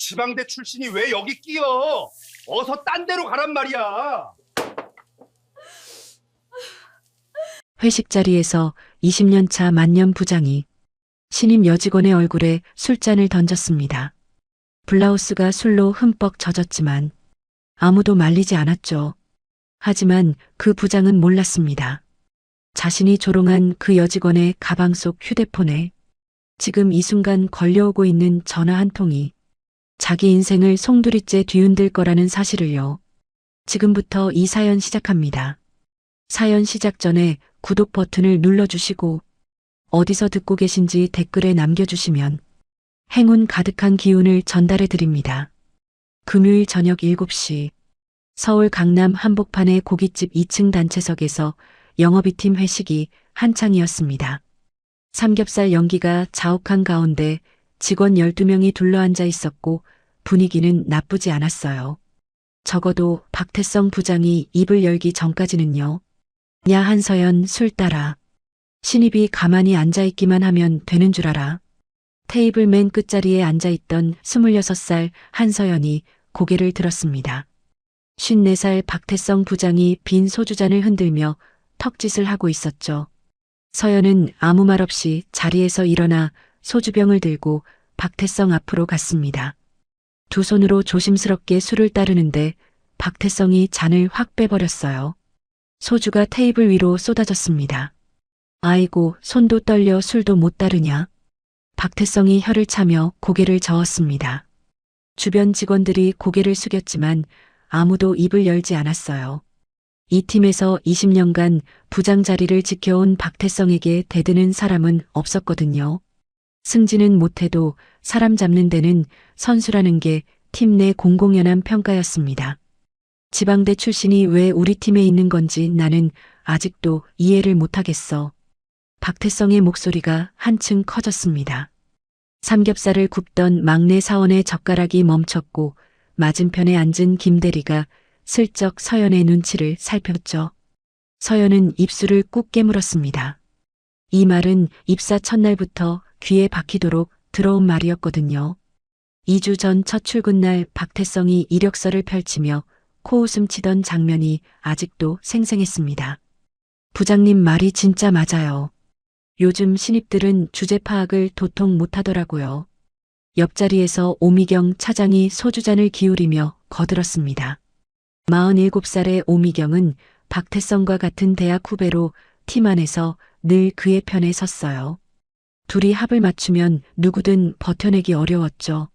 지방대 출신이 왜 여기 끼어? 어서 딴 데로 가란 말이야. 회식 자리에서 20년 차 만년 부장이 신임 여직원의 얼굴에 술잔을 던졌습니다. 블라우스가 술로 흠뻑 젖었지만 아무도 말리지 않았죠. 하지만 그 부장은 몰랐습니다. 자신이 조롱한 그 여직원의 가방 속 휴대폰에 지금 이 순간 걸려오고 있는 전화 한 통이 자기 인생을 송두리째 뒤흔들 거라는 사실을요. 지금부터 이 사연 시작합니다. 사연 시작 전에 구독 버튼을 눌러주시고 어디서 듣고 계신지 댓글에 남겨주시면 행운 가득한 기운을 전달해 드립니다. 금요일 저녁 7시 서울 강남 한복판의 고깃집 2층 단체석에서 영업이팀 회식이 한창이었습니다. 삼겹살 연기가 자욱한 가운데 직원 12명이 둘러앉아 있었고 분위기는 나쁘지 않았어요. 적어도 박태성 부장이 입을 열기 전까지는요. 야 한서연 술 따라. 신입이 가만히 앉아있기만 하면 되는 줄 알아. 테이블 맨 끝자리에 앉아있던 26살 한서연이 고개를 들었습니다. 54살 박태성 부장이 빈 소주잔을 흔들며 턱짓을 하고 있었죠. 서연은 아무 말 없이 자리에서 일어나 소주병을 들고 박태성 앞으로 갔습니다. 두 손으로 조심스럽게 술을 따르는데 박태성이 잔을 확 빼버렸어요. 소주가 테이블 위로 쏟아졌습니다. 아이고, 손도 떨려 술도 못 따르냐? 박태성이 혀를 차며 고개를 저었습니다. 주변 직원들이 고개를 숙였지만 아무도 입을 열지 않았어요. 이 팀에서 20년간 부장 자리를 지켜온 박태성에게 대드는 사람은 없었거든요. 승진은 못해도 사람 잡는 데는 선수라는 게 팀 내 공공연한 평가였습니다. 지방대 출신이 왜 우리 팀에 있는 건지 나는 아직도 이해를 못하겠어. 박태성의 목소리가 한층 커졌습니다. 삼겹살을 굽던 막내 사원의 젓가락이 멈췄고 맞은편에 앉은 김대리가 슬쩍 서연의 눈치를 살폈죠. 서연은 입술을 꾹 깨물었습니다. 이 말은 입사 첫날부터 귀에 박히도록 들어온 말이었거든요. 2주 전 첫 출근 날 박태성이 이력서를 펼치며 코웃음 치던 장면이 아직도 생생했습니다. 부장님 말이 진짜 맞아요. 요즘 신입들은 주제 파악을 도통 못하더라고요. 옆자리에서 오미경 차장이 소주잔을 기울이며 거들었습니다. 47살의 오미경은 박태성과 같은 대학 후배로 팀 안에서 늘 그의 편에 섰어요. 둘이 합을 맞추면 누구든 버텨내기 어려웠죠.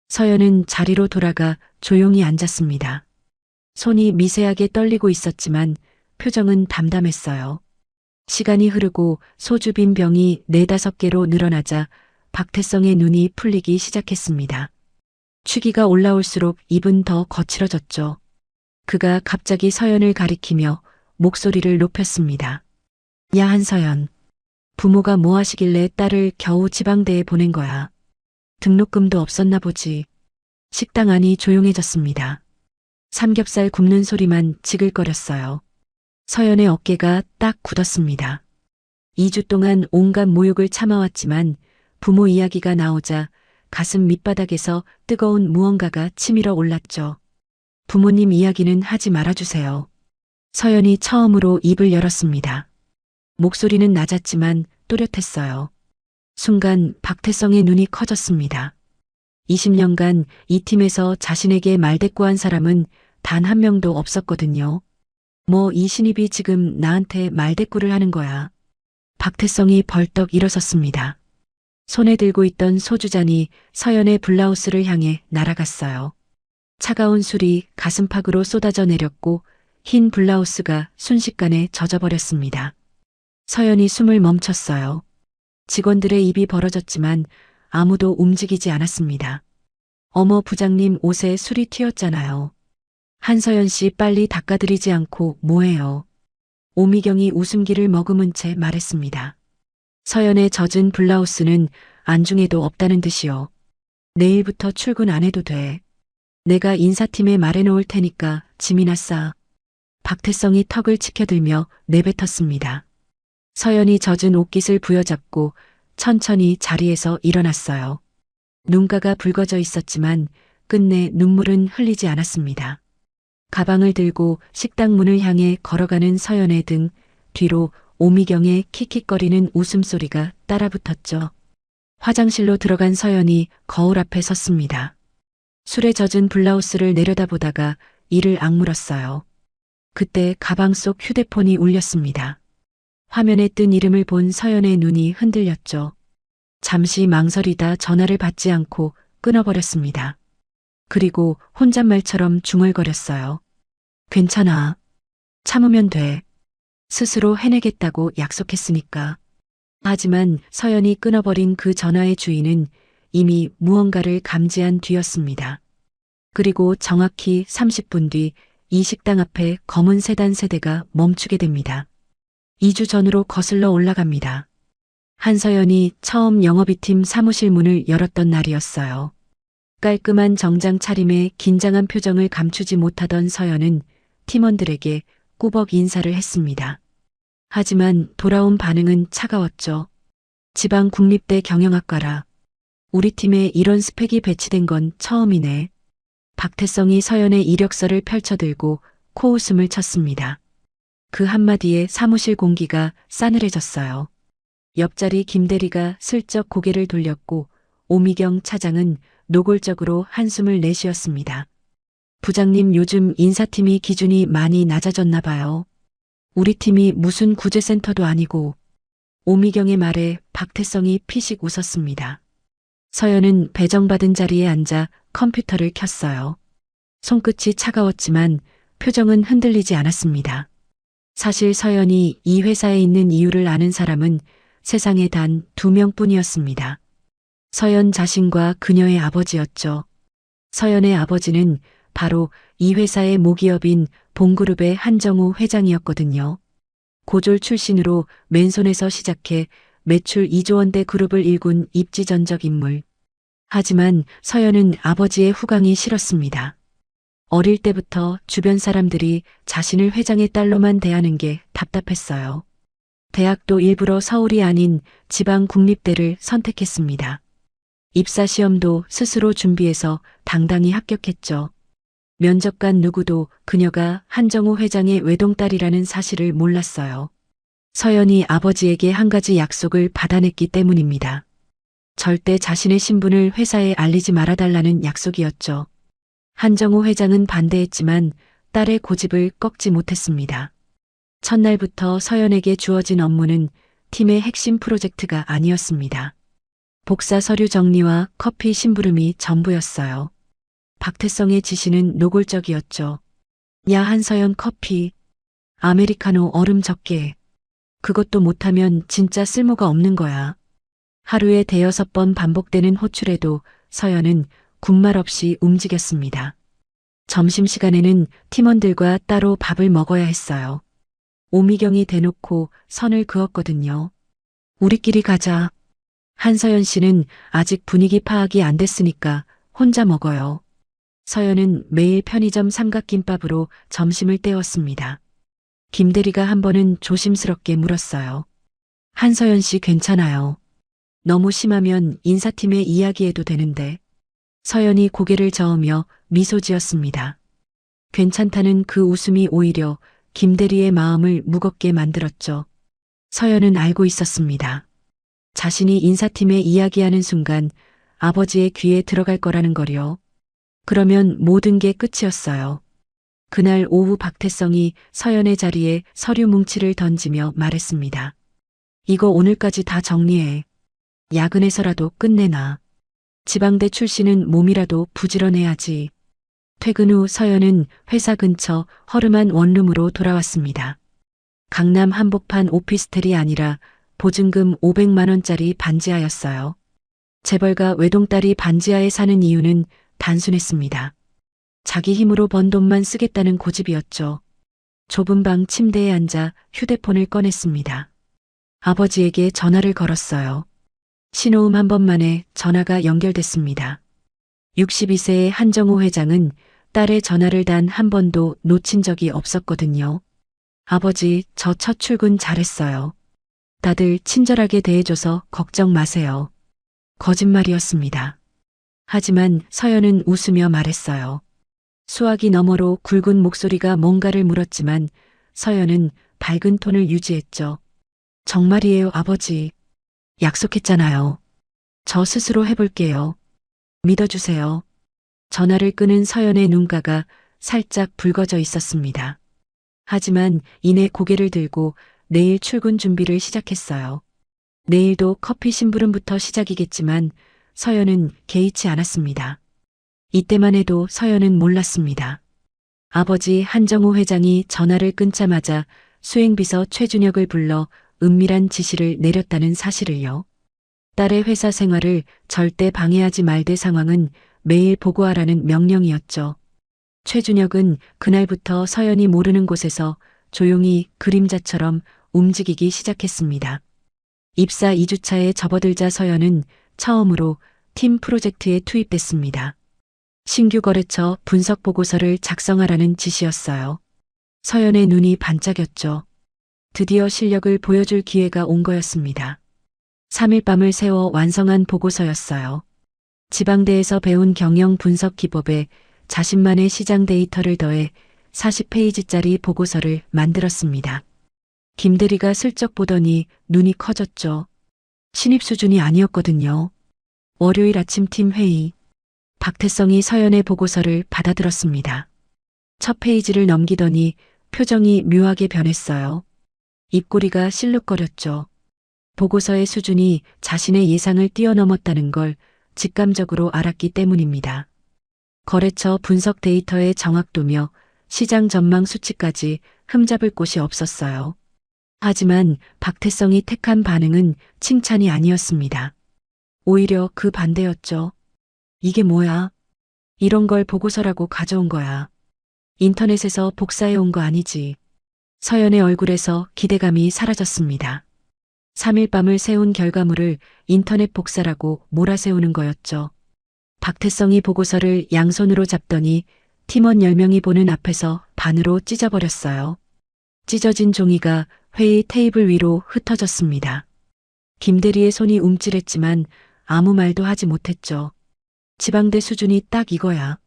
서연은 자리로 돌아가 조용히 앉았습니다. 손이 미세하게 떨리고 있었지만 표정은 담담했어요. 시간이 흐르고 소주 빈 병이 4-5개로 늘어나자 박태성의 눈이 풀리기 시작했습니다. 취기가 올라올수록 입은 더 거칠어졌죠. 그가 갑자기 서연을 가리키며 목소리를 높였습니다. 야 한서연, 부모가 뭐 하시길래 딸을 겨우 지방대에 보낸 거야. 등록금도 없었나 보지. 식당 안이 조용해졌습니다. 삼겹살 굽는 소리만 지글거렸어요. 서연의 어깨가 딱 굳었습니다. 2주 동안 온갖 모욕을 참아왔지만 부모 이야기가 나오자 가슴 밑바닥에서 뜨거운 무언가가 치밀어 올랐죠. 부모님 이야기는 하지 말아주세요. 서연이 처음으로 입을 열었습니다. 목소리는 낮았지만 또렷했어요. 순간 박태성의 눈이 커졌습니다. 20년간 이 팀에서 자신에게 말대꾸한 사람은 단 한 명도 없었거든요. 뭐 이 신입이 지금 나한테 말대꾸를 하는 거야. 박태성이 벌떡 일어섰습니다. 손에 들고 있던 소주잔이 서연의 블라우스를 향해 날아갔어요. 차가운 술이 가슴팍으로 쏟아져 내렸고 흰 블라우스가 순식간에 젖어버렸습니다. 서연이 숨을 멈췄어요. 직원들의 입이 벌어졌지만 아무도 움직이지 않았습니다. 어머 부장님 옷에 술이 튀었잖아요. 한서연 씨 빨리 닦아드리지 않고 뭐해요. 오미경이 웃음기를 머금은 채 말했습니다. 서연의 젖은 블라우스는 안중에도 없다는 듯이요. 내일부터 출근 안 해도 돼. 내가 인사팀에 말해놓을 테니까 짐이나 싸. 박태성이 턱을 치켜들며 내뱉었습니다. 서연이 젖은 옷깃을 부여잡고 천천히 자리에서 일어났어요. 눈가가 붉어져 있었지만 끝내 눈물은 흘리지 않았습니다. 가방을 들고 식당 문을 향해 걸어가는 서연의 등 뒤로 오미경의 킥킥거리는 웃음소리가 따라붙었죠. 화장실로 들어간 서연이 거울 앞에 섰습니다. 술에 젖은 블라우스를 내려다보다가 이를 악물었어요. 그때 가방 속 휴대폰이 울렸습니다. 화면에 뜬 이름을 본 서연의 눈이 흔들렸죠. 잠시 망설이다 전화를 받지 않고 끊어버렸습니다. 그리고 혼잣말처럼 중얼거렸어요. 괜찮아. 참으면 돼. 스스로 해내겠다고 약속했으니까. 하지만 서연이 끊어버린 그 전화의 주인은 이미 무언가를 감지한 뒤였습니다. 그리고 정확히 30분 뒤 이 식당 앞에 검은 세단 세대가 멈추게 됩니다. 2주 전으로 거슬러 올라갑니다. 한서연이 처음 영업이팀 사무실 문을 열었던 날이었어요. 깔끔한 정장 차림에 긴장한 표정을 감추지 못하던 서연은 팀원들에게 꾸벅 인사를 했습니다. 하지만 돌아온 반응은 차가웠죠. 지방 국립대 경영학과라. 우리 팀에 이런 스펙이 배치된 건 처음이네. 박태성이 서연의 이력서를 펼쳐들고 코웃음을 쳤습니다. 그 한마디에 사무실 공기가 싸늘해졌어요. 옆자리 김대리가 슬쩍 고개를 돌렸고 오미경 차장은 노골적으로 한숨을 내쉬었습니다. 부장님, 요즘 인사팀이 기준이 많이 낮아졌나 봐요. 우리 팀이 무슨 구제센터도 아니고. 오미경의 말에 박태성이 피식 웃었습니다. 서연은 배정받은 자리에 앉아 컴퓨터를 켰어요. 손끝이 차가웠지만 표정은 흔들리지 않았습니다. 사실 서연이 이 회사에 있는 이유를 아는 사람은 세상에 단 2명뿐이었습니다. 서연 자신과 그녀의 아버지였죠. 서연의 아버지는 바로 이 회사의 모기업인 봉그룹의 한정우 회장이었거든요. 고졸 출신으로 맨손에서 시작해 매출 2조 원대 그룹을 일군 입지전적 인물. 하지만 서연은 아버지의 후광이 싫었습니다. 어릴 때부터 주변 사람들이 자신을 회장의 딸로만 대하는 게 답답했어요. 대학도 일부러 서울이 아닌 지방 국립대를 선택했습니다. 입사 시험도 스스로 준비해서 당당히 합격했죠. 면접관 누구도 그녀가 한정우 회장의 외동딸이라는 사실을 몰랐어요. 서연이 아버지에게 한 가지 약속을 받아냈기 때문입니다. 절대 자신의 신분을 회사에 알리지 말아달라는 약속이었죠. 한정우 회장은 반대했지만 딸의 고집을 꺾지 못했습니다. 첫날부터 서연에게 주어진 업무는 팀의 핵심 프로젝트가 아니었습니다. 복사 서류 정리와 커피 심부름이 전부였어요. 박태성의 지시는 노골적이었죠. 야, 한서연, 커피. 아메리카노 얼음 적게. 그것도 못하면 진짜 쓸모가 없는 거야. 하루에 5번 반복되는 호출에도 서연은 군말 없이 움직였습니다. 점심시간에는 팀원들과 따로 밥을 먹어야 했어요. 오미경이 대놓고 선을 그었거든요. 우리끼리 가자. 한서연 씨는 아직 분위기 파악이 안 됐으니까 혼자 먹어요. 서연은 매일 편의점 삼각김밥으로 점심을 때웠습니다. 김대리가 한 번은 조심스럽게 물었어요. 한서연 씨 괜찮아요. 너무 심하면 인사팀에 이야기해도 되는데. 서연이 고개를 저으며 미소 지었습니다. 괜찮다는 그 웃음이 오히려 김대리의 마음을 무겁게 만들었죠. 서연은 알고 있었습니다. 자신이 인사팀에 이야기하는 순간 아버지의 귀에 들어갈 거라는 거요. 그러면 모든 게 끝이었어요. 그날 오후 박태성이 서연의 자리에 서류 뭉치를 던지며 말했습니다. 이거 오늘까지 다 정리해. 야근해서라도 끝내놔. 지방대 출신은 몸이라도 부지런해야지. 퇴근 후 서연은 회사 근처 허름한 원룸으로 돌아왔습니다. 강남 한복판 오피스텔이 아니라 보증금 500만 원짜리 반지하였어요. 재벌가 외동딸이 반지하에 사는 이유는 단순했습니다. 자기 힘으로 번 돈만 쓰겠다는 고집이었죠. 좁은 방 침대에 앉아 휴대폰을 꺼냈습니다. 아버지에게 전화를 걸었어요. 신호음 한 번만에 전화가 연결됐습니다. 62세의 한정우 회장은 딸의 전화를 단 한 번도 놓친 적이 없었거든요. 아버지, 저 첫 출근 잘했어요. 다들 친절하게 대해줘서 걱정 마세요. 거짓말이었습니다. 하지만 서연은 웃으며 말했어요. 수화기 너머로 굵은 목소리가 뭔가를 물었지만 서연은 밝은 톤을 유지했죠. 정말이에요, 아버지. 약속했잖아요. 저 스스로 해볼게요. 믿어주세요. 전화를 끄는 서연의 눈가가 살짝 붉어져 있었습니다. 하지만 이내 고개를 들고 내일 출근 준비를 시작했어요. 내일도 커피 심부름부터 시작이겠지만 서연은 개의치 않았습니다. 이때만 해도 서연은 몰랐습니다. 아버지 한정호 회장이 전화를 끊자마자 수행비서 최준혁을 불러 은밀한 지시를 내렸다는 사실을요. 딸의 회사 생활을 절대 방해하지 말대 상황은 매일 보고하라는 명령이었죠. 최준혁은 그날부터 서연이 모르는 곳에서 조용히 그림자처럼 움직이기 시작했습니다. 입사 2주차에 접어들자 서연은 처음으로 팀 프로젝트에 투입됐습니다. 신규 거래처 분석 보고서를 작성하라는 지시였어요. 서연의 눈이 반짝였죠. 드디어 실력을 보여줄 기회가 온 거였습니다. 3일 밤을 새워 완성한 보고서였어요. 지방대에서 배운 경영 분석 기법에 자신만의 시장 데이터를 더해 40페이지짜리 보고서를 만들었습니다. 김대리가 슬쩍 보더니 눈이 커졌죠. 신입 수준이 아니었거든요. 월요일 아침 팀 회의. 박태성이 서연의 보고서를 받아들었습니다. 첫 페이지를 넘기더니 표정이 묘하게 변했어요. 입꼬리가 실룩거렸죠. 보고서의 수준이 자신의 예상을 뛰어넘었다는 걸 직감적으로 알았기 때문입니다. 거래처 분석 데이터의 정확도며 시장 전망 수치까지 흠잡을 곳이 없었어요. 하지만 박태성이 택한 반응은 칭찬이 아니었습니다. 오히려 그 반대였죠. 이게 뭐야? 이런 걸 보고서라고 가져온 거야. 인터넷에서 복사해 온 거 아니지. 서연의 얼굴에서 기대감이 사라졌습니다. 3일 밤을 세운 결과물을 인터넷 복사라고 몰아세우는 거였죠. 박태성이 보고서를 양손으로 잡더니 팀원 10명이 보는 앞에서 반으로 찢어버렸어요. 찢어진 종이가 회의 테이블 위로 흩어졌습니다. 김대리의 손이 움찔했지만 아무 말도 하지 못했죠. 지방대 수준이 딱 이거야.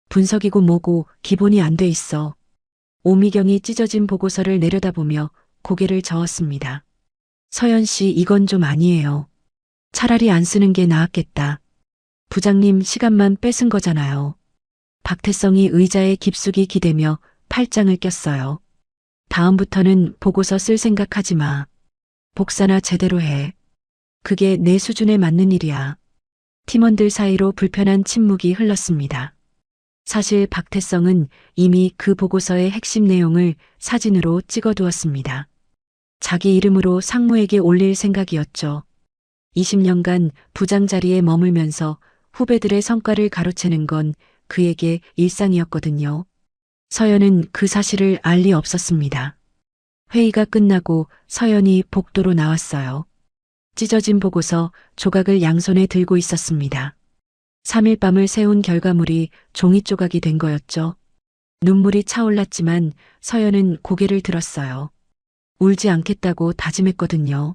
분석이고 뭐고 기본이 안 돼 있어. 오미경이 찢어진 보고서를 내려다보며 고개를 저었습니다. 서연 씨, 이건 좀 아니에요. 차라리 안 쓰는 게 나았겠다. 부장님 시간만 뺏은 거잖아요. 박태성이 의자에 깊숙이 기대며 팔짱을 꼈어요. 다음부터는 보고서 쓸 생각하지 마. 복사나 제대로 해. 그게 내 수준에 맞는 일이야. 팀원들 사이로 불편한 침묵이 흘렀습니다. 사실 박태성은 이미 그 보고서의 핵심 내용을 사진으로 찍어두었습니다. 자기 이름으로 상무에게 올릴 생각이었죠. 20년간 부장 자리에 머물면서 후배들의 성과를 가로채는 건 그에게 일상이었거든요. 서연은 그 사실을 알 리 없었습니다. 회의가 끝나고 서연이 복도로 나왔어요. 찢어진 보고서 조각을 양손에 들고 있었습니다. 3일 밤을 세운 결과물이 종이 조각이 된 거였죠. 눈물이 차올랐지만 서연은 고개를 들었어요. 울지 않겠다고 다짐했거든요.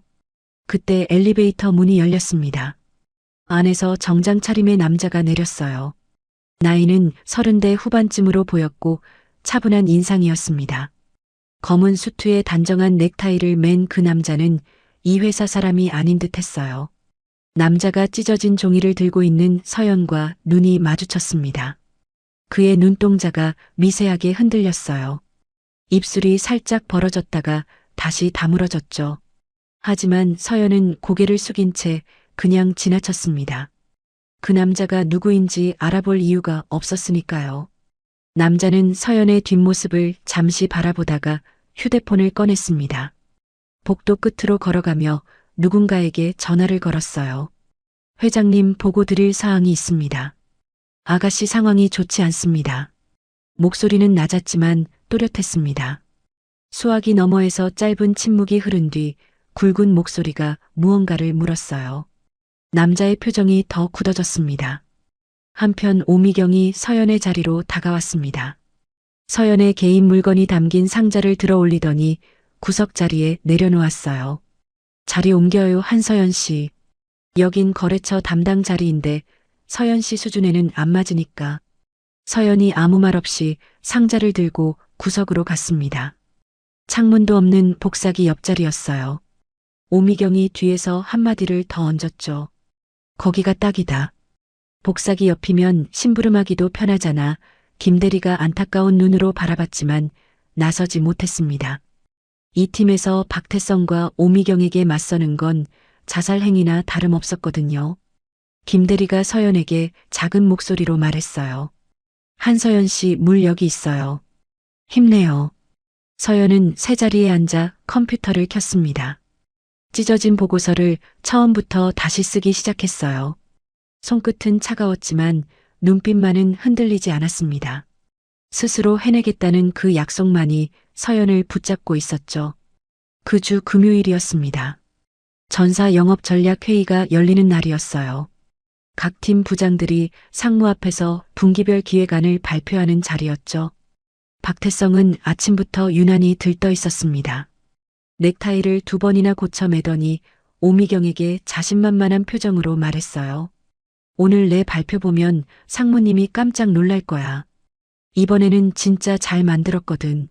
그때 엘리베이터 문이 열렸습니다. 안에서 정장 차림의 남자가 내렸어요. 나이는 30대 후반쯤으로 보였고 차분한 인상이었습니다. 검은 수트에 단정한 넥타이를 맨 그 남자는 이 회사 사람이 아닌 듯 했어요. 남자가 찢어진 종이를 들고 있는 서연과 눈이 마주쳤습니다. 그의 눈동자가 미세하게 흔들렸어요. 입술이 살짝 벌어졌다가 다시 다물어졌죠. 하지만 서연은 고개를 숙인 채 그냥 지나쳤습니다. 그 남자가 누구인지 알아볼 이유가 없었으니까요. 남자는 서연의 뒷모습을 잠시 바라보다가 휴대폰을 꺼냈습니다. 복도 끝으로 걸어가며 누군가에게 전화를 걸었어요. 회장님, 보고 드릴 사항이 있습니다. 아가씨 상황이 좋지 않습니다. 목소리는 낮았지만 또렷했습니다. 수화기 너머에서 짧은 침묵이 흐른 뒤 굵은 목소리가 무언가를 물었어요. 남자의 표정이 더 굳어졌습니다. 한편 오미경이 서연의 자리로 다가왔습니다. 서연의 개인 물건이 담긴 상자를 들어 올리더니 구석 자리에 내려놓았어요. 자리 옮겨요, 한서연 씨. 여긴 거래처 담당 자리인데 서연 씨 수준에는 안 맞으니까. 서연이 아무 말 없이 상자를 들고 구석으로 갔습니다. 창문도 없는 복사기 옆자리였어요. 오미경이 뒤에서 한마디를 더 얹었죠. 거기가 딱이다. 복사기 옆이면 심부름하기도 편하잖아. 김대리가 안타까운 눈으로 바라봤지만 나서지 못했습니다. 이 팀에서 박태성과 오미경에게 맞서는 건 자살 행위나 다름없었거든요. 김대리가 서연에게 작은 목소리로 말했어요. 한서연 씨 물 여기 있어요. 힘내요. 서연은 새 자리에 앉아 컴퓨터를 켰습니다. 찢어진 보고서를 처음부터 다시 쓰기 시작했어요. 손끝은 차가웠지만 눈빛만은 흔들리지 않았습니다. 스스로 해내겠다는 그 약속만이 서연을 붙잡고 있었죠. 그 주 금요일이었습니다. 전사 영업 전략 회의가 열리는 날이었어요. 각 팀 부장들이 상무 앞에서 분기별 기획안을 발표하는 자리였죠. 박태성은 아침부터 유난히 들떠 있었습니다. 넥타이를 2번이나 고쳐 매더니 오미경에게 자신만만한 표정으로 말했어요. 오늘 내 발표 보면 상무님이 깜짝 놀랄 거야. 이번에는 진짜 잘 만들었거든.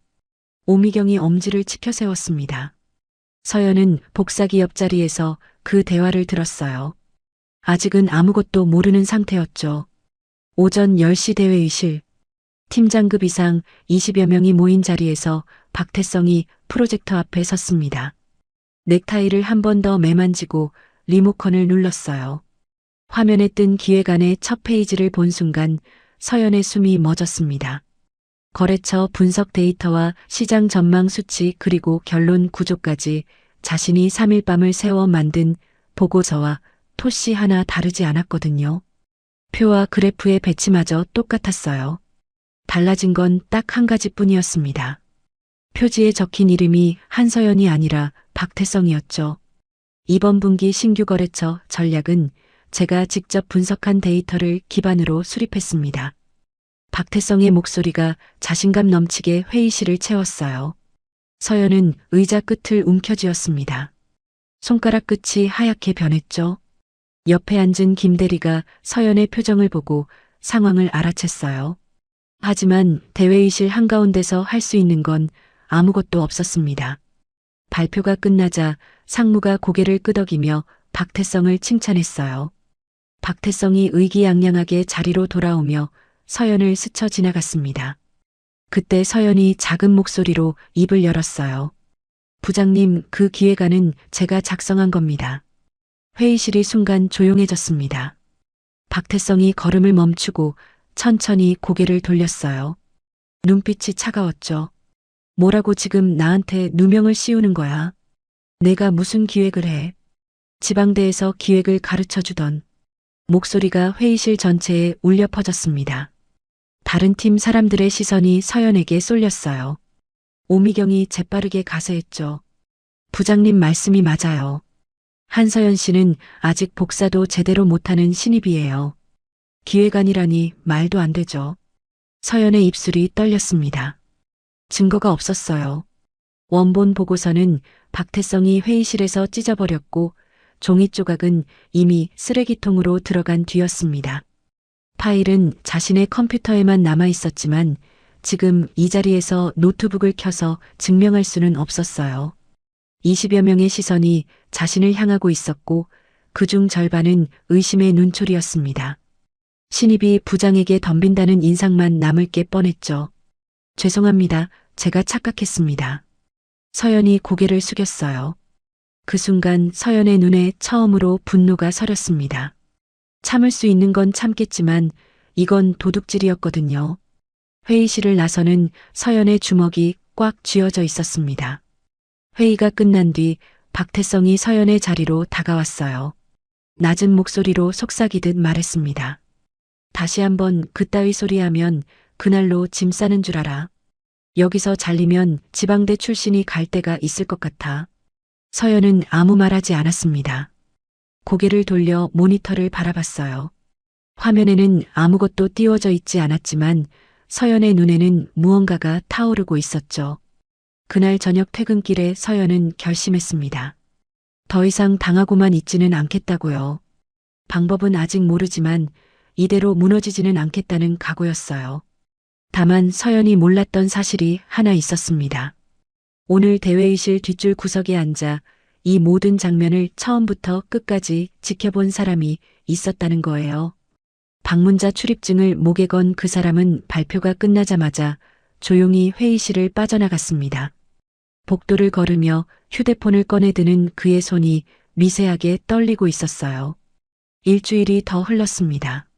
오미경이 엄지를 치켜 세웠습니다. 서연은 복사기 옆자리에서 그 대화를 들었어요. 아직은 아무것도 모르는 상태였죠. 오전 10시 대회의실. 팀장급 이상 20여 명이 모인 자리에서 박태성이 프로젝터 앞에 섰습니다. 넥타이를 한 번 더 매만지고 리모컨을 눌렀어요. 화면에 뜬 기획안의 첫 페이지를 본 순간 서연의 숨이 멎었습니다. 거래처 분석 데이터와 시장 전망 수치 그리고 결론 구조까지 자신이 3일 밤을 새워 만든 보고서와 토시 하나 다르지 않았거든요. 표와 그래프의 배치마저 똑같았어요. 달라진 건 딱 한 가지뿐이었습니다. 표지에 적힌 이름이 한서연이 아니라 박태성이었죠. 이번 분기 신규 거래처 전략은 제가 직접 분석한 데이터를 기반으로 수립했습니다. 박태성의 목소리가 자신감 넘치게 회의실을 채웠어요. 서연은 의자 끝을 움켜쥐었습니다. 손가락 끝이 하얗게 변했죠. 옆에 앉은 김대리가 서연의 표정을 보고 상황을 알아챘어요. 하지만 대회의실 한가운데서 할 수 있는 건 아무것도 없었습니다. 발표가 끝나자 상무가 고개를 끄덕이며 박태성을 칭찬했어요. 박태성이 의기양양하게 자리로 돌아오며 서연을 스쳐 지나갔습니다. 그때 서연이 작은 목소리로 입을 열었어요. 부장님, 그 기획안은 제가 작성한 겁니다. 회의실이 순간 조용해졌습니다. 박태성이 걸음을 멈추고 천천히 고개를 돌렸어요. 눈빛이 차가웠죠. 뭐라고 지금 나한테 누명을 씌우는 거야? 내가 무슨 기획을 해? 지방대에서 기획을 가르쳐 주던 목소리가 회의실 전체에 울려 퍼졌습니다. 다른 팀 사람들의 시선이 서연에게 쏠렸어요. 오미경이 재빠르게 가세했죠. 부장님 말씀이 맞아요. 한서연 씨는 아직 복사도 제대로 못하는 신입이에요. 기획안이라니 말도 안 되죠. 서연의 입술이 떨렸습니다. 증거가 없었어요. 원본 보고서는 박태성이 회의실에서 찢어버렸고 종이 조각은 이미 쓰레기통으로 들어간 뒤였습니다. 파일은 자신의 컴퓨터에만 남아 있었지만 지금 이 자리에서 노트북을 켜서 증명할 수는 없었어요. 20여 명의 시선이 자신을 향하고 있었고 그중 절반은 의심의 눈초리였습니다. 신입이 부장에게 덤빈다는 인상만 남을 게 뻔했죠. 죄송합니다. 제가 착각했습니다. 서연이 고개를 숙였어요. 그 순간 서연의 눈에 처음으로 분노가 서렸습니다. 참을 수 있는 건 참겠지만 이건 도둑질이었거든요. 회의실을 나서는 서연의 주먹이 꽉 쥐어져 있었습니다. 회의가 끝난 뒤 박태성이 서연의 자리로 다가왔어요. 낮은 목소리로 속삭이듯 말했습니다. 다시 한번 그따위 소리 하면 그날로 짐 싸는 줄 알아. 여기서 잘리면 지방대 출신이 갈 데가 있을 것 같아. 서연은 아무 말하지 않았습니다. 고개를 돌려 모니터를 바라봤어요. 화면에는 아무것도 띄워져 있지 않았지만 서연의 눈에는 무언가가 타오르고 있었죠. 그날 저녁 퇴근길에 서연은 결심했습니다. 더 이상 당하고만 있지는 않겠다고요. 방법은 아직 모르지만 이대로 무너지지는 않겠다는 각오였어요. 다만 서연이 몰랐던 사실이 하나 있었습니다. 오늘 대회의실 뒷줄 구석에 앉아 이 모든 장면을 처음부터 끝까지 지켜본 사람이 있었다는 거예요. 방문자 출입증을 목에 건 그 사람은 발표가 끝나자마자 조용히 회의실을 빠져나갔습니다. 복도를 걸으며 휴대폰을 꺼내드는 그의 손이 미세하게 떨리고 있었어요. 일주일이 더 흘렀습니다.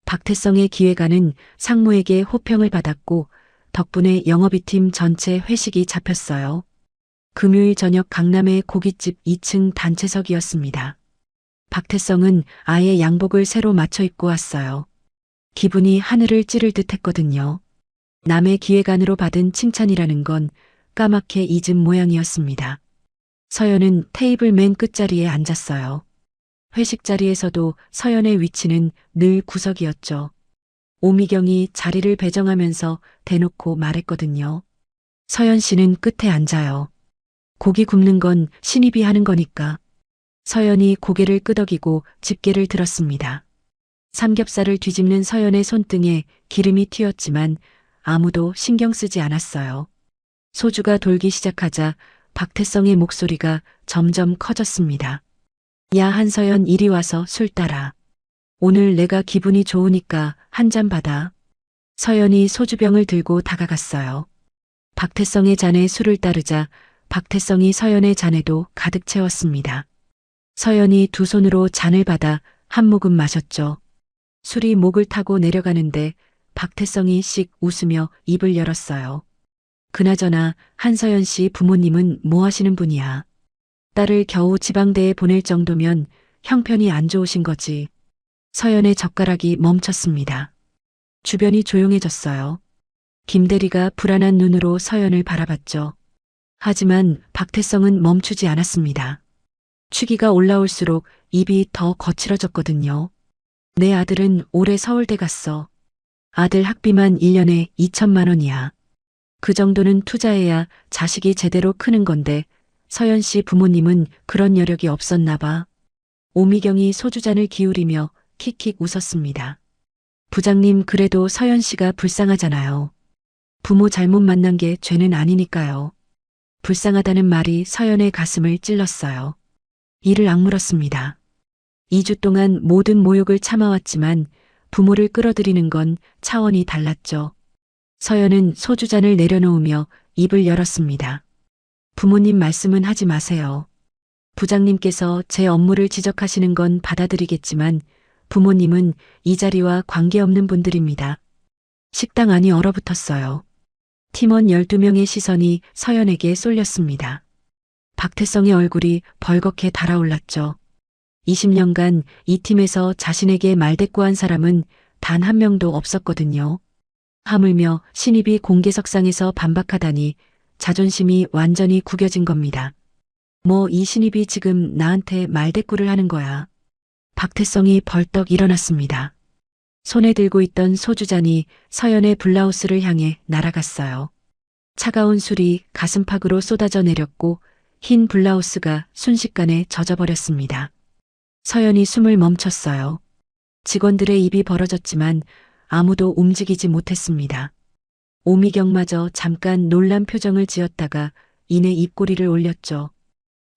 박태성의 기획안은 상무에게 호평을 받았고 덕분에 영업이 팀 전체 회식이 잡혔어요. 금요일 저녁 강남의 고깃집 2층 단체석이었습니다. 박태성은 아예 양복을 새로 맞춰 입고 왔어요. 기분이 하늘을 찌를 듯 했거든요. 남의 기획안으로 받은 칭찬이라는 건 까맣게 잊은 모양이었습니다. 서연은 테이블 맨 끝자리에 앉았어요. 회식 자리에서도 서연의 위치는 늘 구석이었죠. 오미경이 자리를 배정하면서 대놓고 말했거든요. 서연 씨는 끝에 앉아요. 고기 굽는 건 신입이 하는 거니까. 서연이 고개를 끄덕이고 집게를 들었습니다. 삼겹살을 뒤집는 서연의 손등에 기름이 튀었지만 아무도 신경 쓰지 않았어요. 소주가 돌기 시작하자 박태성의 목소리가 점점 커졌습니다. 야, 한서연, 이리 와서 술 따라. 오늘 내가 기분이 좋으니까 한 잔 받아. 서연이 소주병을 들고 다가갔어요. 박태성의 잔에 술을 따르자 박태성이 서연의 잔에도 가득 채웠습니다. 서연이 두 손으로 잔을 받아 한 모금 마셨죠. 술이 목을 타고 내려가는데 박태성이 씩 웃으며 입을 열었어요. 그나저나 한서연 씨 부모님은 뭐 하시는 분이야? 딸을 겨우 지방대에 보낼 정도면 형편이 안 좋으신 거지. 서연의 젓가락이 멈췄습니다. 주변이 조용해졌어요. 김대리가 불안한 눈으로 서연을 바라봤죠. 하지만 박태성은 멈추지 않았습니다. 취기가 올라올수록 입이 더 거칠어졌거든요. 내 아들은 올해 서울대 갔어. 아들 학비만 1년에 2천만 원이야. 그 정도는 투자해야 자식이 제대로 크는 건데 서연 씨 부모님은 그런 여력이 없었나 봐. 오미경이 소주잔을 기울이며 킥킥 웃었습니다. 부장님, 그래도 서연 씨가 불쌍하잖아요. 부모 잘못 만난 게 죄는 아니니까요. 불쌍하다는 말이 서연의 가슴을 찔렀어요. 이를 악물었습니다. 2주 동안 모든 모욕을 참아왔지만 부모를 끌어들이는 건 차원이 달랐죠. 서연은 소주잔을 내려놓으며 입을 열었습니다. 부모님 말씀은 하지 마세요. 부장님께서 제 업무를 지적하시는 건 받아들이겠지만 부모님은 이 자리와 관계없는 분들입니다. 식당 안이 얼어붙었어요. 팀원 12명의 시선이 서연에게 쏠렸습니다. 박태성의 얼굴이 벌겋게 달아올랐죠. 20년간 이 팀에서 자신에게 말대꾸한 사람은 단 한 명도 없었거든요. 하물며 신입이 공개석상에서 반박하다니 자존심이 완전히 구겨진 겁니다. 뭐 이 신입이 지금 나한테 말대꾸를 하는 거야. 박태성이 벌떡 일어났습니다. 손에 들고 있던 소주잔이 서연의 블라우스를 향해 날아갔어요. 차가운 술이 가슴팍으로 쏟아져 내렸고 흰 블라우스가 순식간에 젖어버렸습니다. 서연이 숨을 멈췄어요. 직원들의 입이 벌어졌지만 아무도 움직이지 못했습니다. 오미경마저 잠깐 놀란 표정을 지었다가 이내 입꼬리를 올렸죠.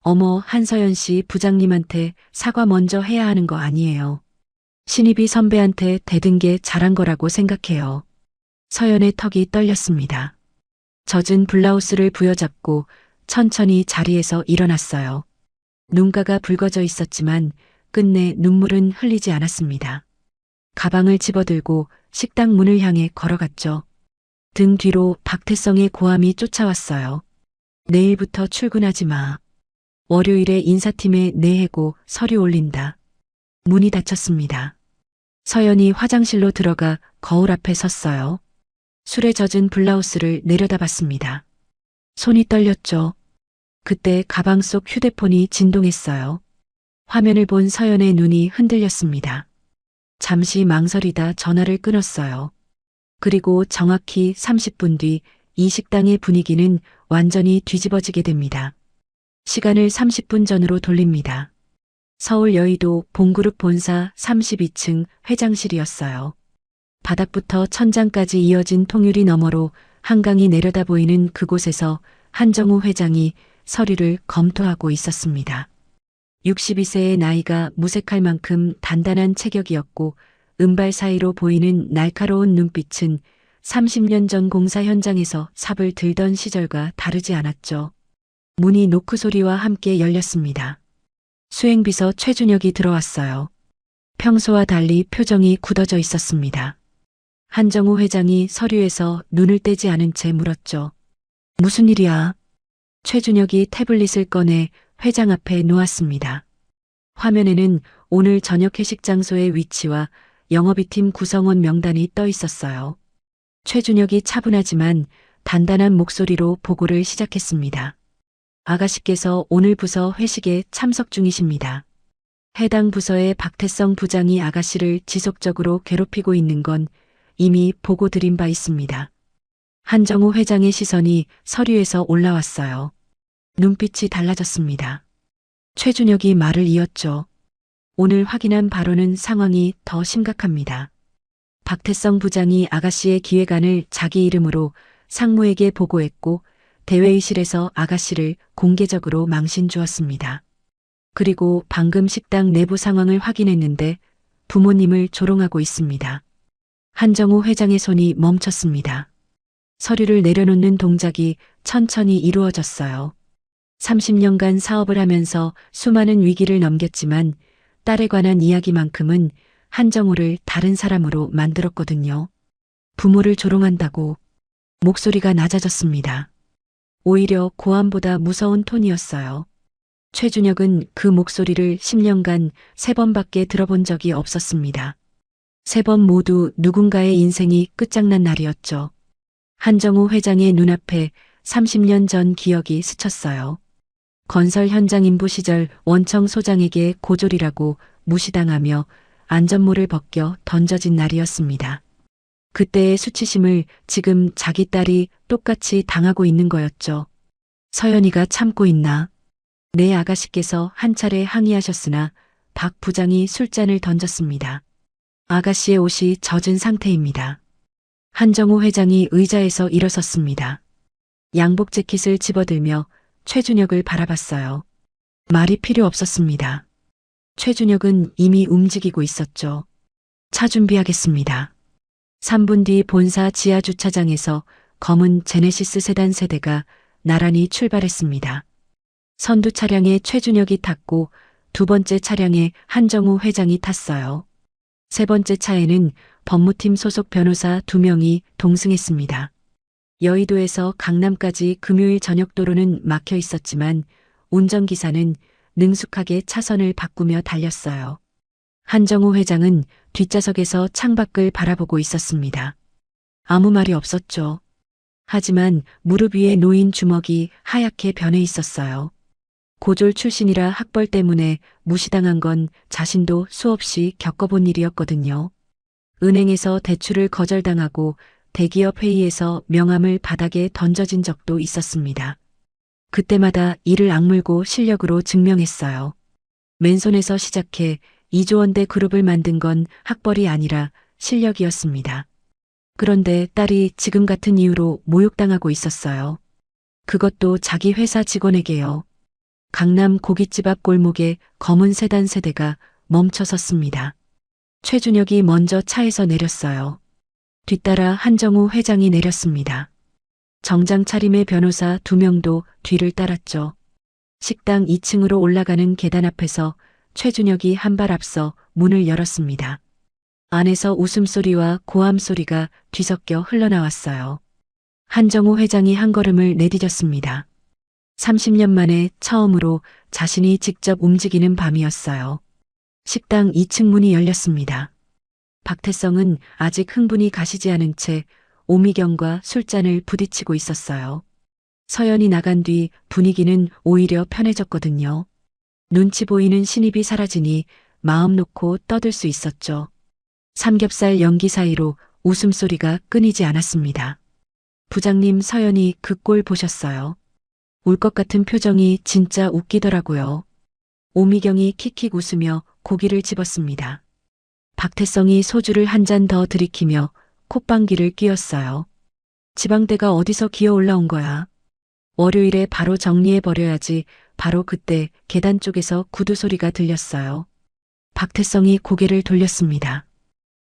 어머, 한서연 씨, 부장님한테 사과 먼저 해야 하는 거 아니에요. 신입이 선배한테 대든 게 잘한 거라고 생각해요. 서연의 턱이 떨렸습니다. 젖은 블라우스를 부여잡고 천천히 자리에서 일어났어요. 눈가가 붉어져 있었지만 끝내 눈물은 흘리지 않았습니다. 가방을 집어들고 식당 문을 향해 걸어갔죠. 등 뒤로 박태성의 고함이 쫓아왔어요. 내일부터 출근하지 마. 월요일에 인사팀에 내해고 서류 올린다. 문이 닫혔습니다. 서연이 화장실로 들어가 거울 앞에 섰어요. 술에 젖은 블라우스를 내려다봤습니다. 손이 떨렸죠. 그때 가방 속 휴대폰이 진동했어요. 화면을 본 서연의 눈이 흔들렸습니다. 잠시 망설이다 전화를 끊었어요. 그리고 정확히 30분 뒤 이 식당의 분위기는 완전히 뒤집어지게 됩니다. 시간을 30분 전으로 돌립니다. 서울 여의도 봉그룹 본사 32층 회장실이었어요. 바닥부터 천장까지 이어진 통유리 너머로 한강이 내려다 보이는 그곳에서 한정우 회장이 서류를 검토하고 있었습니다. 62세의 나이가 무색할 만큼 단단한 체격이었고 은발 사이로 보이는 날카로운 눈빛은 30년 전 공사 현장에서 삽을 들던 시절과 다르지 않았죠. 문이 노크 소리와 함께 열렸습니다. 수행비서 최준혁이 들어왔어요. 평소와 달리 표정이 굳어져 있었습니다. 한정우 회장이 서류에서 눈을 떼지 않은 채 물었죠. 무슨 일이야? 최준혁이 태블릿을 꺼내 회장 앞에 놓았습니다. 화면에는 오늘 저녁 회식 장소의 위치와 영업이팀 구성원 명단이 떠 있었어요. 최준혁이 차분하지만 단단한 목소리로 보고를 시작했습니다. 아가씨께서 오늘 부서 회식에 참석 중이십니다. 해당 부서의 박태성 부장이 아가씨를 지속적으로 괴롭히고 있는 건 이미 보고 드린 바 있습니다. 한정우 회장의 시선이 서류에서 올라왔어요. 눈빛이 달라졌습니다. 최준혁이 말을 이었죠. 오늘 확인한 바로는 상황이 더 심각합니다. 박태성 부장이 아가씨의 기획안을 자기 이름으로 상무에게 보고했고 대회의실에서 아가씨를 공개적으로 망신 주었습니다. 그리고 방금 식당 내부 상황을 확인했는데 부모님을 조롱하고 있습니다. 한정우 회장의 손이 멈췄습니다. 서류를 내려놓는 동작이 천천히 이루어졌어요. 30년간 사업을 하면서 수많은 위기를 넘겼지만 딸에 관한 이야기만큼은 한정우를 다른 사람으로 만들었거든요. 부모를 조롱한다고. 목소리가 낮아졌습니다. 오히려 고함보다 무서운 톤이었어요. 최준혁은 그 목소리를 10년간 3번밖에 들어본 적이 없었습니다. 3번 모두 누군가의 인생이 끝장난 날이었죠. 한정우 회장의 눈앞에 30년 전 기억이 스쳤어요. 건설 현장 인부 시절 원청 소장에게 고졸이라고 무시당하며 안전모를 벗겨 던져진 날이었습니다. 그때의 수치심을 지금 자기 딸이 똑같이 당하고 있는 거였죠. 서연이가 참고 있나? 내 아가씨께서 한 차례 항의하셨으나 박 부장이 술잔을 던졌습니다. 아가씨의 옷이 젖은 상태입니다. 한정우 회장이 의자에서 일어섰습니다. 양복 재킷을 집어들며 최준혁을 바라봤어요. 말이 필요 없었습니다. 최준혁은 이미 움직이고 있었죠. 차 준비하겠습니다. 3분 뒤 본사 지하 주차장에서 검은 제네시스 세단 세대가 나란히 출발했습니다. 선두 차량에 최준혁이 탔고 두 번째 차량에 한정우 회장이 탔어요. 세 번째 차에는 법무팀 소속 변호사 2명이 동승했습니다. 여의도에서 강남까지 금요일 저녁 도로는 막혀 있었지만 운전기사는 능숙하게 차선을 바꾸며 달렸어요. 한정우 회장은 뒷좌석에서 창밖을 바라보고 있었습니다. 아무 말이 없었죠. 하지만 무릎 위에 놓인 주먹이 하얗게 변해 있었어요. 고졸 출신이라 학벌 때문에 무시당한 건 자신도 수없이 겪어본 일이었거든요. 은행에서 대출을 거절당하고 대기업 회의에서 명함을 바닥에 던져진 적도 있었습니다. 그때마다 이를 악물고 실력으로 증명했어요. 맨손에서 시작해 2조 원대 그룹을 만든 건 학벌이 아니라 실력이었습니다. 그런데 딸이 지금 같은 이유로 모욕당하고 있었어요. 그것도 자기 회사 직원에게요. 강남 고깃집 앞 골목에 검은 세단 세대가 멈춰 섰습니다. 최준혁이 먼저 차에서 내렸어요. 뒤따라 한정우 회장이 내렸습니다. 정장 차림의 변호사 2명도 뒤를 따랐죠. 식당 2층으로 올라가는 계단 앞에서 최준혁이 한 발 앞서 문을 열었습니다. 안에서 웃음소리와 고함소리가 뒤섞여 흘러나왔어요. 한정우 회장이 한 걸음을 내디뎠습니다. 30년 만에 처음으로 자신이 직접 움직이는 밤이었어요. 식당 2층 문이 열렸습니다. 박태성은 아직 흥분이 가시지 않은 채 오미경과 술잔을 부딪히고 있었어요. 서연이 나간 뒤 분위기는 오히려 편해졌거든요. 눈치 보이는 신입이 사라지니 마음 놓고 떠들 수 있었죠. 삼겹살 연기 사이로 웃음소리가 끊이지 않았습니다. 부장님 서연이 그 꼴 보셨어요? 울 것 같은 표정이 진짜 웃기더라고요. 오미경이 킥킥 웃으며 고기를 집었습니다. 박태성이 소주를 한 잔 더 들이키며 콧방귀를 뀌었어요. 지방대가 어디서 기어 올라온 거야? 월요일에 바로 정리해버려야지. 바로 그때 계단 쪽에서 구두 소리가 들렸어요. 박태성이 고개를 돌렸습니다.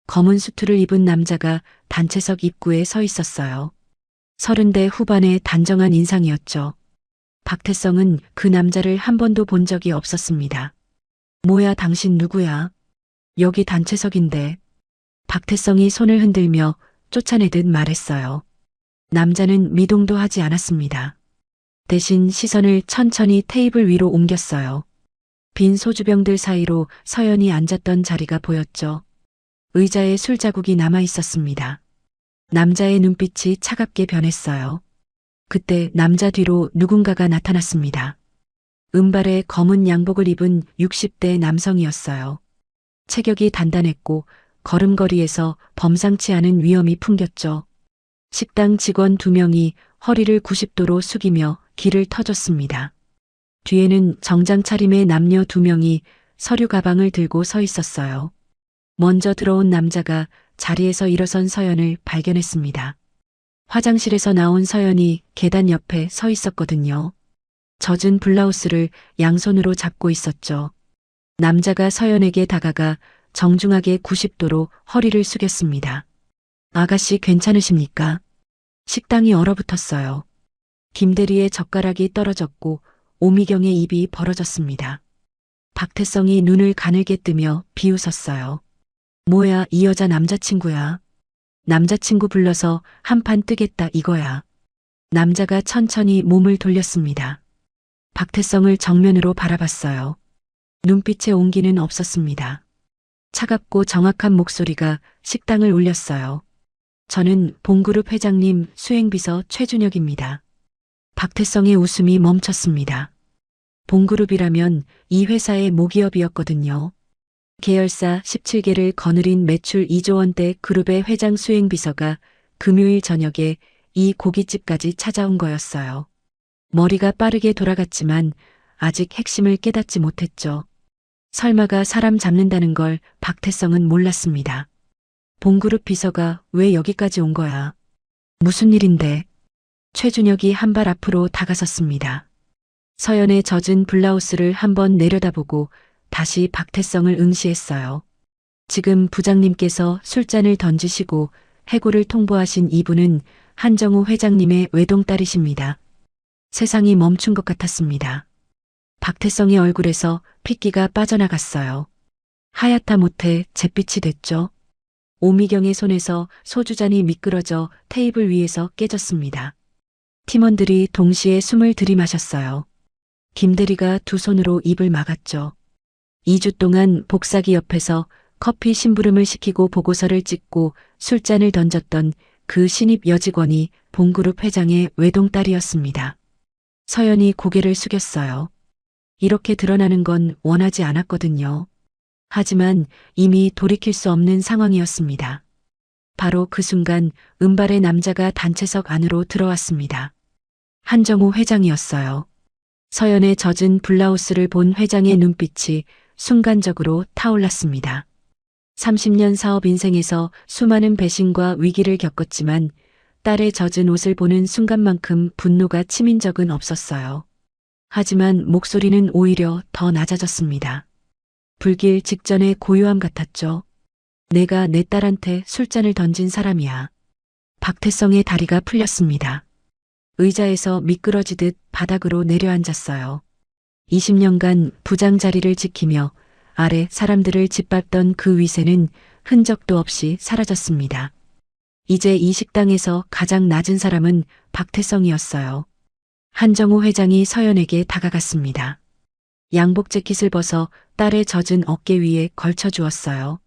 검은 수트를 입은 남자가 단체석 입구에 서 있었어요. 30대 후반의 단정한 인상이었죠. 박태성은 그 남자를 한 번도 본 적이 없었습니다. 뭐야, 당신 누구야? 여기 단체석인데. 박태성이 손을 흔들며 쫓아내듯 말했어요. 남자는 미동도 하지 않았습니다. 대신 시선을 천천히 테이블 위로 옮겼어요. 빈 소주병들 사이로 서연이 앉았던 자리가 보였죠. 의자에 술자국이 남아 있었습니다. 남자의 눈빛이 차갑게 변했어요. 그때 남자 뒤로 누군가가 나타났습니다. 은발에 검은 양복을 입은 60대 남성이었어요. 체격이 단단했고 걸음걸이에서 범상치 않은 위엄이 풍겼죠. 식당 직원 2명이 허리를 90도로 숙이며 길을 터줬습니다. 뒤에는 정장 차림의 남녀 2명이 서류 가방을 들고 서 있었어요. 먼저 들어온 남자가 자리에서 일어선 서연을 발견했습니다. 화장실에서 나온 서연이 계단 옆에 서 있었거든요. 젖은 블라우스를 양손으로 잡고 있었죠. 남자가 서연에게 다가가 정중하게 90도로 허리를 숙였습니다. 아가씨 괜찮으십니까? 식당이 얼어붙었어요. 김대리의 젓가락이 떨어졌고 오미경의 입이 벌어졌습니다. 박태성이 눈을 가늘게 뜨며 비웃었어요. 뭐야, 이 여자 남자친구야. 남자친구 불러서 한판 뜨겠다 이거야. 남자가 천천히 몸을 돌렸습니다. 박태성을 정면으로 바라봤어요. 눈빛에 온기는 없었습니다. 차갑고 정확한 목소리가 식당을 울렸어요. 저는 봉그룹 회장님 수행비서 최준혁입니다. 박태성의 웃음이 멈췄습니다. 봉그룹이라면 이 회사의 모기업이었거든요. 계열사 17개를 거느린 매출 2조 원대 그룹의 회장 수행비서가 금요일 저녁에 이 고깃집까지 찾아온 거였어요. 머리가 빠르게 돌아갔지만 아직 핵심을 깨닫지 못했죠. 설마가 사람 잡는다는 걸 박태성은 몰랐습니다. 봉그룹 비서가 왜 여기까지 온 거야? 무슨 일인데? 최준혁이 한 발 앞으로 다가섰습니다. 서연의 젖은 블라우스를 한번 내려다보고 다시 박태성을 응시했어요. 지금 부장님께서 술잔을 던지시고 해고를 통보하신 이분은 한정우 회장님의 외동딸이십니다. 세상이 멈춘 것 같았습니다. 박태성의 얼굴에서 핏기가 빠져나갔어요. 하얗다 못해 잿빛이 됐죠. 오미경의 손에서 소주잔이 미끄러져 테이블 위에서 깨졌습니다. 팀원들이 동시에 숨을 들이마셨어요. 김대리가 두 손으로 입을 막았죠. 2주 동안 복사기 옆에서 커피 심부름을 시키고 보고서를 찍고 술잔을 던졌던 그 신입 여직원이 봉그룹 회장의 외동딸이었습니다. 서연이 고개를 숙였어요. 이렇게 드러나는 건 원하지 않았거든요. 하지만 이미 돌이킬 수 없는 상황이었습니다. 바로 그 순간 은발의 남자가 단체석 안으로 들어왔습니다. 한정우 회장이었어요. 서연의 젖은 블라우스를 본 회장의 눈빛이 순간적으로 타올랐습니다. 30년 사업 인생에서 수많은 배신과 위기를 겪었지만 딸의 젖은 옷을 보는 순간만큼 분노가 치민 적은 없었어요. 하지만 목소리는 오히려 더 낮아졌습니다. 불길 직전의 고요함 같았죠. 내가 내 딸한테 술잔을 던진 사람이야. 박태성의 다리가 풀렸습니다. 의자에서 미끄러지듯 바닥으로 내려앉았어요. 20년간 부장 자리를 지키며 아래 사람들을 짓밟던 그 위세는 흔적도 없이 사라졌습니다. 이제 이 식당에서 가장 낮은 사람은 박태성이었어요. 한정우 회장이 서연에게 다가갔습니다. 양복 재킷을 벗어 딸의 젖은 어깨 위에 걸쳐 주었어요.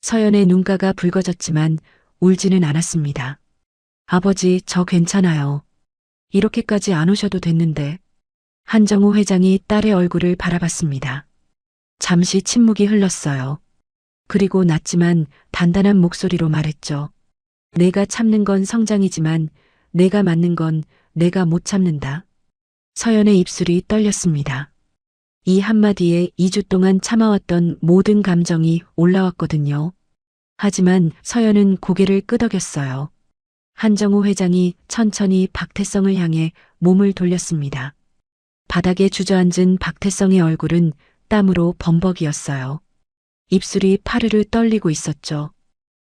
서연의 눈가가 붉어졌지만 울지는 않았습니다. 아버지, 저 괜찮아요. 이렇게까지 안 오셔도 됐는데. 한정우 회장이 딸의 얼굴을 바라봤습니다. 잠시 침묵이 흘렀어요. 그리고 낮지만 단단한 목소리로 말했죠. 내가 참는 건 성장이지만 내가 맞는 건 내가 못 참는다. 서연의 입술이 떨렸습니다. 이 한마디에 2주 동안 참아왔던 모든 감정이 올라왔거든요. 하지만 서연은 고개를 끄덕였어요. 한정우 회장이 천천히 박태성을 향해 몸을 돌렸습니다. 바닥에 주저앉은 박태성의 얼굴은 땀으로 범벅이었어요. 입술이 파르르 떨리고 있었죠.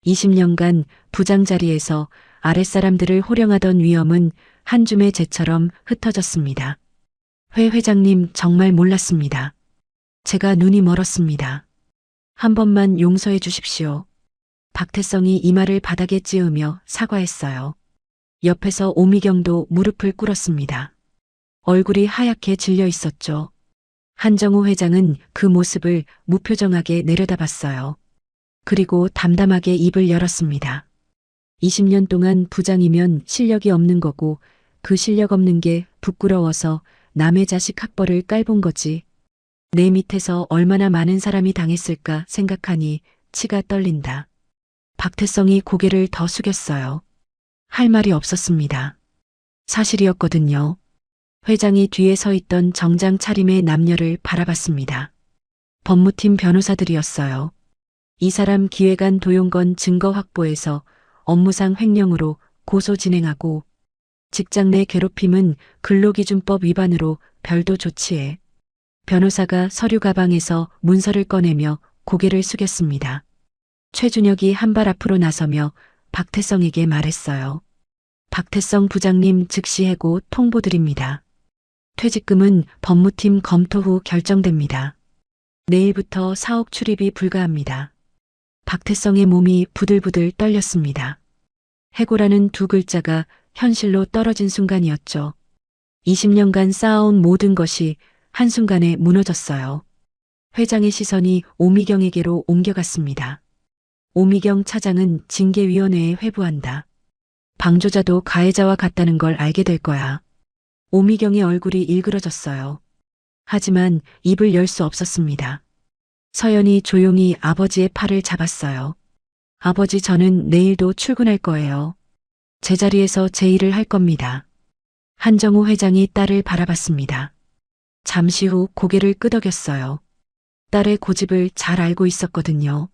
20년간 부장 자리에서 아랫사람들을 호령하던 위엄은 한 줌의 재처럼 흩어졌습니다. 회 회장님 정말 몰랐습니다. 제가 눈이 멀었습니다. 한 번만 용서해 주십시오. 박태성이 이마를 바닥에 찌으며 사과했어요. 옆에서 오미경도 무릎을 꿇었습니다. 얼굴이 하얗게 질려 있었죠. 한정우 회장은 그 모습을 무표정하게 내려다봤어요. 그리고 담담하게 입을 열었습니다. 20년 동안 부장이면 실력이 없는 거고 그 실력 없는 게 부끄러워서 남의 자식 학벌을 깔본 거지. 내 밑에서 얼마나 많은 사람이 당했을까 생각하니 치가 떨린다. 박태성이 고개를 더 숙였어요. 할 말이 없었습니다. 사실이었거든요. 회장이 뒤에 서 있던 정장 차림의 남녀를 바라봤습니다. 법무팀 변호사들이었어요. 이 사람 기획안 도용건 증거 확보해서 업무상 횡령으로 고소 진행하고 직장 내 괴롭힘은 근로기준법 위반으로 별도 조치해. 변호사가 서류 가방에서 문서를 꺼내며 고개를 숙였습니다. 최준혁이 한 발 앞으로 나서며 박태성에게 말했어요. 박태성 부장님 즉시 해고 통보드립니다. 퇴직금은 법무팀 검토 후 결정됩니다. 내일부터 사옥 출입이 불가합니다. 박태성의 몸이 부들부들 떨렸습니다. 해고라는 두 글자가 현실로 떨어진 순간이었죠. 20년간 쌓아온 모든 것이 한순간에 무너졌어요. 회장의 시선이 오미경에게로 옮겨갔습니다. 오미경 차장은 징계위원회에 회부한다. 방조자도 가해자와 같다는 걸 알게 될 거야. 오미경의 얼굴이 일그러졌어요. 하지만 입을 열 수 없었습니다. 서연이 조용히 아버지의 팔을 잡았어요. 아버지, 저는 내일도 출근할 거예요. 제자리에서 제 일을 할 겁니다. 한정우 회장이 딸을 바라봤습니다. 잠시 후 고개를 끄덕였어요. 딸의 고집을 잘 알고 있었거든요.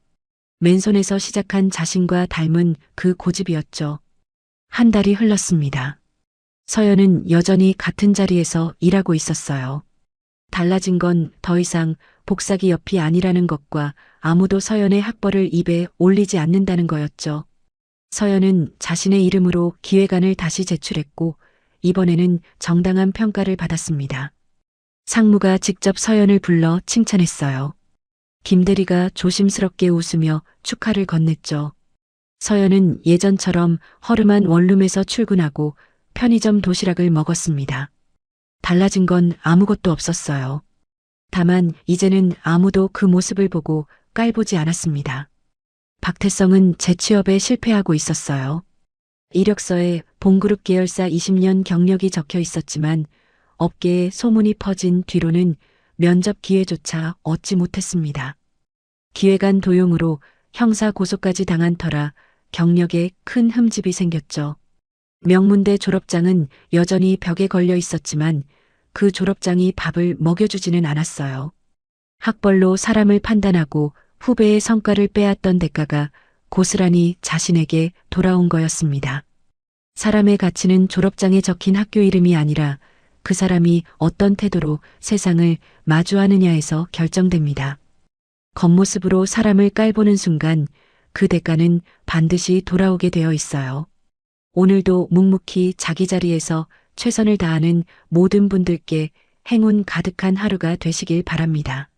맨손에서 시작한 자신과 닮은 그 고집이었죠. 한 달이 흘렀습니다. 서연은 여전히 같은 자리에서 일하고 있었어요. 달라진 건 더 이상 복사기 옆이 아니라는 것과 아무도 서연의 학벌을 입에 올리지 않는다는 거였죠. 서연은 자신의 이름으로 기획안을 다시 제출했고 이번에는 정당한 평가를 받았습니다. 상무가 직접 서연을 불러 칭찬했어요. 김대리가 조심스럽게 웃으며 축하를 건넸죠. 서연은 예전처럼 허름한 원룸에서 출근하고 편의점 도시락을 먹었습니다. 달라진 건 아무것도 없었어요. 다만 이제는 아무도 그 모습을 보고 깔보지 않았습니다. 박태성은 재취업에 실패하고 있었어요. 이력서에 봉그룹 계열사 20년 경력이 적혀 있었지만 업계에 소문이 퍼진 뒤로는 면접 기회조차 얻지 못했습니다. 기획안 도용으로 형사 고소까지 당한 터라 경력에 큰 흠집이 생겼죠. 명문대 졸업장은 여전히 벽에 걸려 있었지만 그 졸업장이 밥을 먹여주지는 않았어요. 학벌로 사람을 판단하고 후배의 성과를 빼앗던 대가가 고스란히 자신에게 돌아온 거였습니다. 사람의 가치는 졸업장에 적힌 학교 이름이 아니라 그 사람이 어떤 태도로 세상을 마주하느냐에서 결정됩니다. 겉모습으로 사람을 깔보는 순간 그 대가는 반드시 돌아오게 되어 있어요. 오늘도 묵묵히 자기 자리에서 최선을 다하는 모든 분들께 행운 가득한 하루가 되시길 바랍니다.